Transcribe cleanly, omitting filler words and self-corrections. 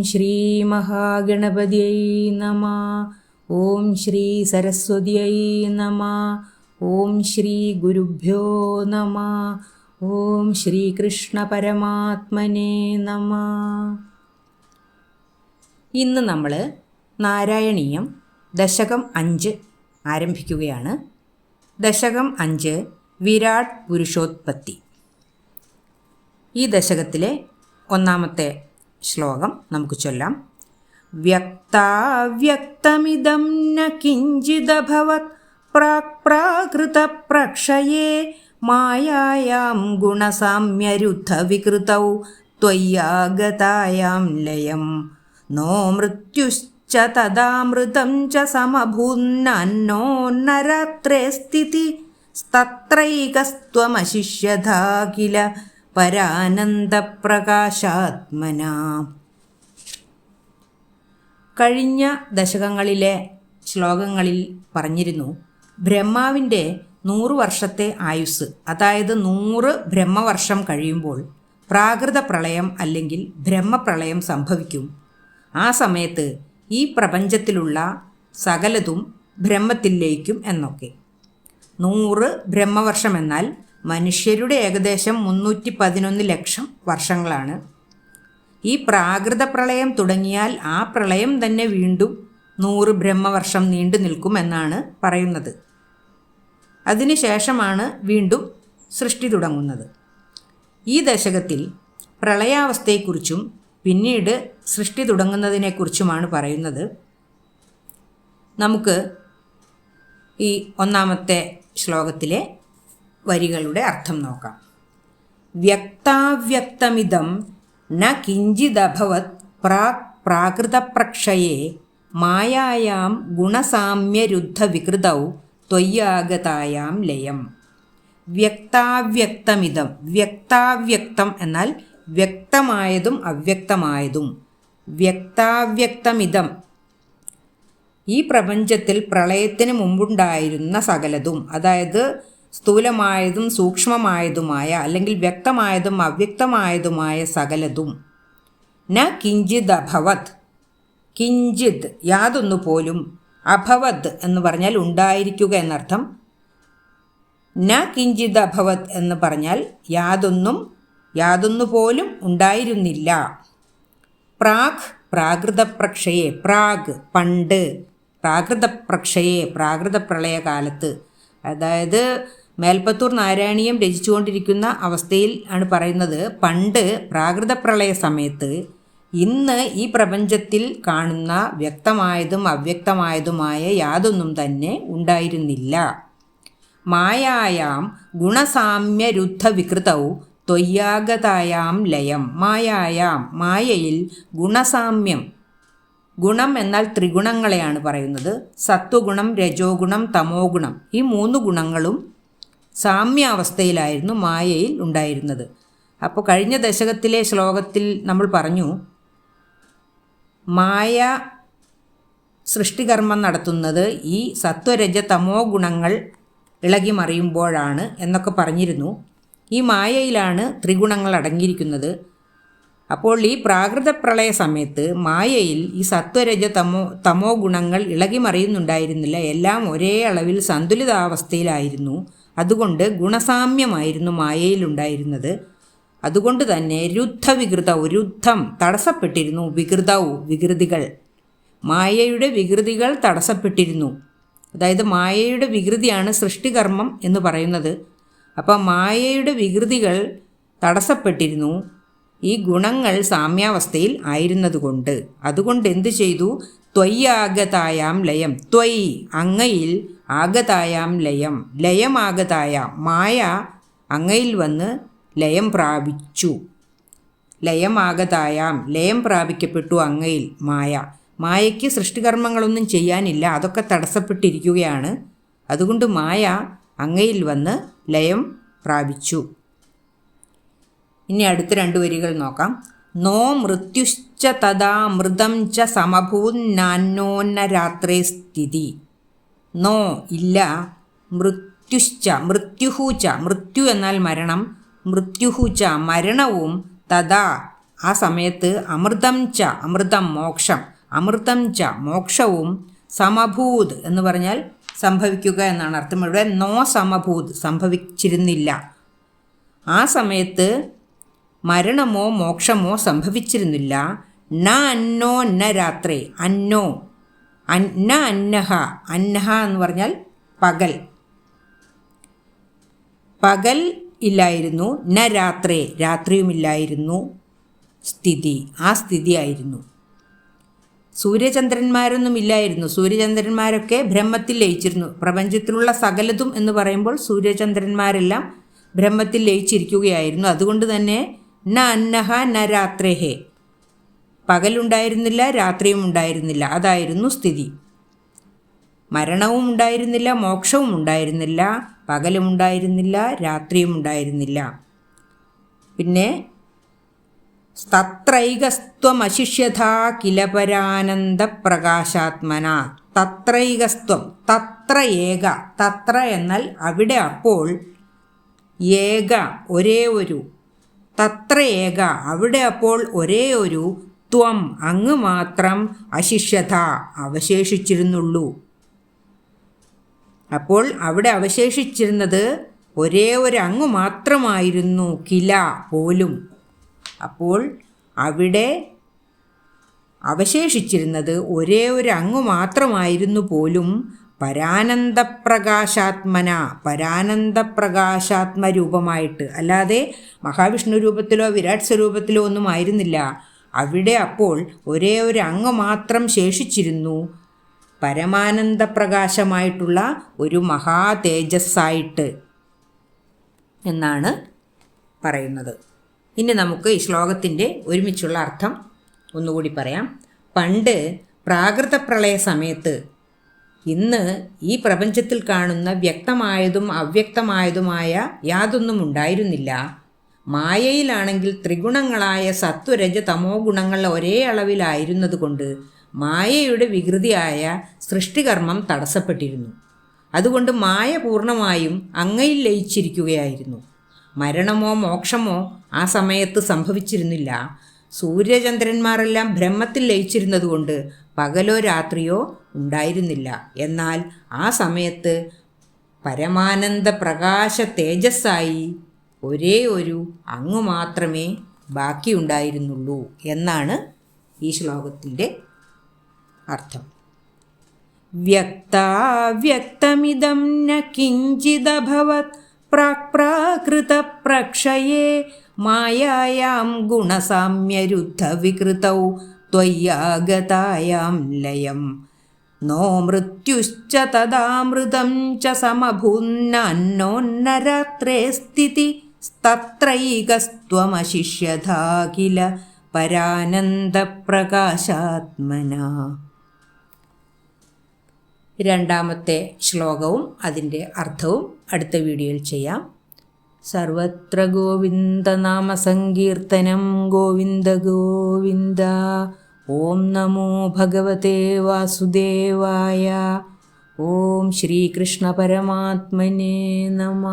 ശ്രീ മഹാഗണപതിയൈ നമ. ഓം ശ്രീ സരസ്വതിയൈ നമ. ഓം ശ്രീ ഗുരുഭ്യോ നമ. ഓം ശ്രീകൃഷ്ണ പരമാത്മനേ നമ. ഇന്ന് നമ്മൾ നാരായണീയം ദശകം 5 ആരംഭിക്കുകയാണ്. ദശകം 5 വിരാട് പുരുഷോത്പത്തി. ഈ ദശകത്തിലെ ഒന്നാമത്തെ ശ്ലോകം നമുക്ക് ചൊല്ലാം. വ്യക്താവ്യക്തമിദം ന കിഞ്ചിദഭവത് പ്രാകൃതപ്രക്ഷയേ മായായാം ഗുണസാമ്യരുദ്ധവികൃതൗ ത്വയ്യാഗതായാം ലയം നോ മൃത്യുശ്ച തദാമൃതം ച സമഭൂന്നോ നരാത്രേ സ്ഥിതി തത്രൈകസ്ത്വമശിഷ്യഥാ കില പരാനന്ദപ്രകാശാത്മന. കഴിഞ്ഞ ദശകങ്ങളിലെ ശ്ലോകങ്ങളിൽ പറഞ്ഞിരുന്നു, ബ്രഹ്മാവിൻ്റെ 100 വർഷത്തെ ആയുസ്, അതായത് 100 ബ്രഹ്മവർഷം കഴിയുമ്പോൾ പ്രാകൃത പ്രളയം അല്ലെങ്കിൽ ബ്രഹ്മപ്രളയം സംഭവിക്കും. ആ സമയത്ത് ഈ പ്രപഞ്ചത്തിലുള്ള സകലതും ബ്രഹ്മത്തിലേക്കും എന്നൊക്കെ. 100 ബ്രഹ്മവർഷം എന്നാൽ മനുഷ്യരുടെ ഏകദേശം 311 ലക്ഷം വർഷങ്ങളാണ്. ഈ പ്രാകൃത പ്രളയം തുടങ്ങിയാൽ ആ പ്രളയം തന്നെ വീണ്ടും 100 ബ്രഹ്മവർഷം നീണ്ടു നിൽക്കുമെന്നാണ് പറയുന്നത്. അതിനുശേഷമാണ് വീണ്ടും സൃഷ്ടി തുടങ്ങുന്നത്. ഈ ദശകത്തിൽ പ്രളയാവസ്ഥയെക്കുറിച്ചും പിന്നീട് സൃഷ്ടി തുടങ്ങുന്നതിനെക്കുറിച്ചുമാണ് പറയുന്നത്. നമുക്ക് ഈ ഒന്നാമത്തെ ശ്ലോകത്തിലെ വരികളുടെ അർത്ഥം നോക്കാം. വ്യക്താവ്യക്തമിദം ന കിഞ്ചിദഭവത് പ്രാകൃതപ്രക്ഷയേ മായായാം ഗുണസാമ്യരുദ്ധവികൃതൗ ത്വയ്യാഗതായാം ലയം. വ്യക്താവ്യക്തമിദം, വ്യക്താവ്യക്തം എന്നാൽ വ്യക്തമായതും അവ്യക്തമായതും. വ്യക്താവ്യക്തമിദം, ഈ പ്രപഞ്ചത്തിൽ പ്രളയത്തിന് മുമ്പുണ്ടായിരുന്ന സകലതും, അതായത് സ്ഥൂലമായതും സൂക്ഷ്മമായതുമായ അല്ലെങ്കിൽ വ്യക്തമായതും അവ്യക്തമായതുമായ സകലതും. ന കിഞ്ചിത് അഭവത്, കിഞ്ചിത് യാതൊന്നുപോലും, അഭവത് എന്ന് പറഞ്ഞാൽ ഉണ്ടായിരിക്കുക എന്നർത്ഥം. ന കിഞ്ചിത് അഭവത് എന്ന് പറഞ്ഞാൽ യാതൊന്നുപോലും ഉണ്ടായിരുന്നില്ല. പ്രാകൃതപ്രക്ഷയെ, പണ്ട്, പ്രാകൃതപ്രക്ഷയെ പ്രാകൃതപ്രളയകാലത്ത്, അതായത് മേൽപ്പത്തൂർ നാരായണീയം രചിച്ചുകൊണ്ടിരിക്കുന്ന അവസ്ഥയിൽ ആണ് പറയുന്നത്. പണ്ട് പ്രാകൃതപ്രളയ സമയത്ത് ഇന്ന് ഈ പ്രപഞ്ചത്തിൽ കാണുന്ന വ്യക്തമായതും അവ്യക്തമായതുമായ യാതൊന്നും തന്നെ ഉണ്ടായിരുന്നില്ല. മായായാം ഗുണസാമ്യരുദ്ധവികൃതൗ ത്വയ്യാഗതായാം ലയം. മായയിൽ ഗുണസാമ്യം, ഗുണം എന്നാൽ ത്രിഗുണങ്ങളെയാണ് പറയുന്നത്. സത്വഗുണം, രജോ ഗുണം, തമോ ഗുണം, ഈ 3 ഗുണങ്ങളും സാമ്യാവസ്ഥയിലായിരുന്നു മായയിൽ ഉണ്ടായിരുന്നത്. അപ്പോൾ കഴിഞ്ഞ ദശകത്തിലെ ശ്ലോകത്തിൽ നമ്മൾ പറഞ്ഞു, മായ സൃഷ്ടികർമ്മം നടത്തുന്നത് ഈ സത്വരജ തമോ ഗുണങ്ങൾ ഇളകി മറിയുമ്പോഴാണ് എന്നൊക്കെ പറഞ്ഞിരുന്നു. ഈ മായയിലാണ് ത്രിഗുണങ്ങൾ അടങ്ങിയിരിക്കുന്നത്. അപ്പോൾ ഈ പ്രാകൃത പ്രളയ സമയത്ത് മായയിൽ ഈ സത്വരജ തമോ ഗുണങ്ങൾ ഇളകി മറിയുന്നുണ്ടായിരുന്നില്ല. എല്ലാം ഒരേ അളവിൽ സന്തുലിതാവസ്ഥയിലായിരുന്നു. അതുകൊണ്ട് ഗുണസാമ്യമായിരുന്നു മായയിലുണ്ടായിരുന്നത്. അതുകൊണ്ട് തന്നെ രുദ്ധം തടസ്സപ്പെട്ടിരുന്നു. വികൃതികൾ, മായയുടെ വികൃതികൾ തടസ്സപ്പെട്ടിരുന്നു. അതായത് മായയുടെ വികൃതിയാണ് സൃഷ്ടികർമ്മം എന്ന് പറയുന്നത്. അപ്പം മായയുടെ വികൃതികൾ തടസ്സപ്പെട്ടിരുന്നു ഈ ഗുണങ്ങൾ സാമ്യാവസ്ഥയിൽ ആയിരുന്നതുകൊണ്ട്. അതുകൊണ്ട് എന്തു ചെയ്തു? ത്വയ്യാഗതായാം ലയം, ത്വയ് അങ്ങയിൽ, ആഗതായാം ലയം, ലയമാഗതായാം മായ അങ്ങയിൽ വന്ന് ലയം പ്രാപിച്ചു. ലയമാഗതായാം ലയം പ്രാപിക്കപ്പെട്ടു അങ്ങയിൽ മായ. മായയ്ക്ക് സൃഷ്ടികർമ്മങ്ങളൊന്നും ചെയ്യാനില്ല, അതൊക്കെ തടസ്സപ്പെട്ടിരിക്കുകയാണ്. അതുകൊണ്ട് മായ അങ്ങയിൽ വന്ന് ലയം പ്രാപിച്ചു. ഇനി അടുത്ത 2 വരികൾ നോക്കാം. നോ മൃത്യുശ്ച തഥാ മൃതം ച സമഭൂന്നാന്നോന്നരാത്രേ സ്ഥിതി. നോ ഇല്ല, മൃത്യുശ്ച മൃത്യു എന്നാൽ മരണം, മൃത്യുഹുച മരണവും, തഥാ ആ സമയത്ത് അമൃതം മോക്ഷം, അമൃതം ച മോക്ഷവും സമഭൂത് എന്ന് പറഞ്ഞാൽ സംഭവിക്കുക എന്നാണ് അർത്ഥം. ഇവിടെ നോ സമഭൂത് സംഭവിച്ചിരുന്നില്ല. ആ സമയത്ത് മരണമോ മോക്ഷമോ സംഭവിച്ചിരുന്നില്ല. ന അന്നോ ന രാത്രേ, അന്നോ ന അന്നഹ, അന്നഹ എന്ന് പറഞ്ഞാൽ പകൽ, പകൽ ഇല്ലായിരുന്നു. ന രാത്രേ, രാത്രിയുമില്ലായിരുന്നു. സ്ഥിതി, ആ സ്ഥിതിയായിരുന്നു. സൂര്യചന്ദ്രന്മാരൊന്നും ഇല്ലായിരുന്നു. സൂര്യചന്ദ്രന്മാരൊക്കെ ബ്രഹ്മത്തിൽ ലയിച്ചിരുന്നു. പ്രപഞ്ചത്തിലുള്ള സകലതും എന്ന് പറയുമ്പോൾ സൂര്യചന്ദ്രന്മാരെല്ലാം ബ്രഹ്മത്തിൽ ലയിച്ചിരിക്കുകയായിരുന്നു. അതുകൊണ്ട് തന്നെ ന അന്നഹ ന രാത്രേഹേ, പകലുണ്ടായിരുന്നില്ല, രാത്രിയും ഉണ്ടായിരുന്നില്ല. അതായിരുന്നു സ്ഥിതി. മരണവും ഉണ്ടായിരുന്നില്ല, മോക്ഷവും ഉണ്ടായിരുന്നില്ല, പകലും ഉണ്ടായിരുന്നില്ല, രാത്രിയും ഉണ്ടായിരുന്നില്ല. പിന്നെ തത്രൈകസ്ത്വമശിഷ്യഥാ കില പരാനന്ദ പ്രകാശാത്മന. തത്രൈകസ്ത്വം, തത്ര ഏക, തത്ര എന്നാൽ അവിടെ, അപ്പോൾ, ഏക ഒരേ ഒരു, തത്ര ഏക അവിടെ, അപ്പോൾ ഒരേ ഒരു, ത്വം അങ്ങ് മാത്രം, അശിഷ്യത അവശേഷിച്ചിരുന്നുള്ളൂ. അപ്പോൾ അവിടെ അവശേഷിച്ചിരുന്നത് ഒരേ ഒരു അങ്ങ് മാത്രമായിരുന്നു. കില പോലും, അപ്പോൾ അവിടെ അവശേഷിച്ചിരുന്നത് ഒരേ ഒരു അങ്ങ് മാത്രമായിരുന്നു പോലും. പരാനന്ദപ്രകാശാത്മന, പരാനന്ദപ്രകാശാത്മരൂപമായിട്ട്, അല്ലാതെ മഹാവിഷ്ണു രൂപത്തിലോ വിരാട് സ്വരൂപത്തിലോ ഒന്നും ആയിരുന്നില്ല. അവിടെ അപ്പോൾ ഒരേ ഒരു അങ്ങ് മാത്രം ശേഷിച്ചിരുന്നു, പരമാനന്ദപ്രകാശമായിട്ടുള്ള ഒരു മഹാ തേജസ്സായിട്ട് എന്നാണ് പറയുന്നത്. ഇനി നമുക്ക് ഈ ശ്ലോകത്തിൻ്റെ ഒരുമിച്ചുള്ള അർത്ഥം ഒന്നുകൂടി പറയാം. പണ്ട് പ്രാകൃത പ്രളയ സമയത്ത് ഇന്ന് ഈ പ്രപഞ്ചത്തിൽ കാണുന്ന വ്യക്തമായതും അവ്യക്തമായതുമായ യാതൊന്നും ഉണ്ടായിരുന്നില്ല. മായയിലാണെങ്കിൽ ത്രിഗുണങ്ങളായ സത്വരജ തമോ ഗുണങ്ങൾ ഒരേ അളവിലായിരുന്നത് കൊണ്ട് മായയുടെ വികൃതിയായ സൃഷ്ടികർമ്മം തടസ്സപ്പെട്ടിരുന്നു. അതുകൊണ്ട് മായ പൂർണ്ണമായും അങ്ങയിൽ ലയിച്ചിരിക്കുകയായിരുന്നു. മരണമോ മോക്ഷമോ ആ സമയത്ത് സംഭവിച്ചിരുന്നില്ല. സൂര്യചന്ദ്രന്മാരെല്ലാം ബ്രഹ്മത്തിൽ ലയിച്ചിരുന്നതുകൊണ്ട് പകലോ രാത്രിയോ ഉണ്ടായിരുന്നില്ല. എന്നാൽ ആ സമയത്ത് പരമാനന്ദ പ്രകാശ തേജസ്സായി ഒരേ ഒരു അങ്ങ് മാത്രമേ ബാക്കിയുണ്ടായിരുന്നുള്ളൂ എന്നാണ് ഈ ശ്ലോകത്തിൻ്റെ അർത്ഥം. വ്യക്താവ്യക്തമിദം ന കിഞ്ചിദഭവത് പ്രാകൃത പ്രക്ഷയേ മായായാം ഗുണസാമ്യരുദ്ധ വികൃതൗ ത്വയ്യാഗതായാം ലയം നോ മൃത്യുശ്ച തദാമൃതം ച സമഭൂന്നോന്ന രാത്രേ സ്ഥിതി തത്രൈകസ്ത്വമശിഷ്യഥാ കില പരാനന്ദപ്രകാശാത്മന. രണ്ടാമത്തെ ശ്ലോകവും അതിൻ്റെ അർത്ഥവും അടുത്ത വീഡിയോയിൽ ചെയ്യാം. സർവത്ര ഗോവിന്ദനാമ സങ്കീർത്തനം ഗോവിന്ദ ഗോവിന്ദ. ഓം നമോ ഭഗവതേ വാസുദേവായ. ഓം ശ്രീകൃഷ്ണ പരമാത്മനേ നമഃ.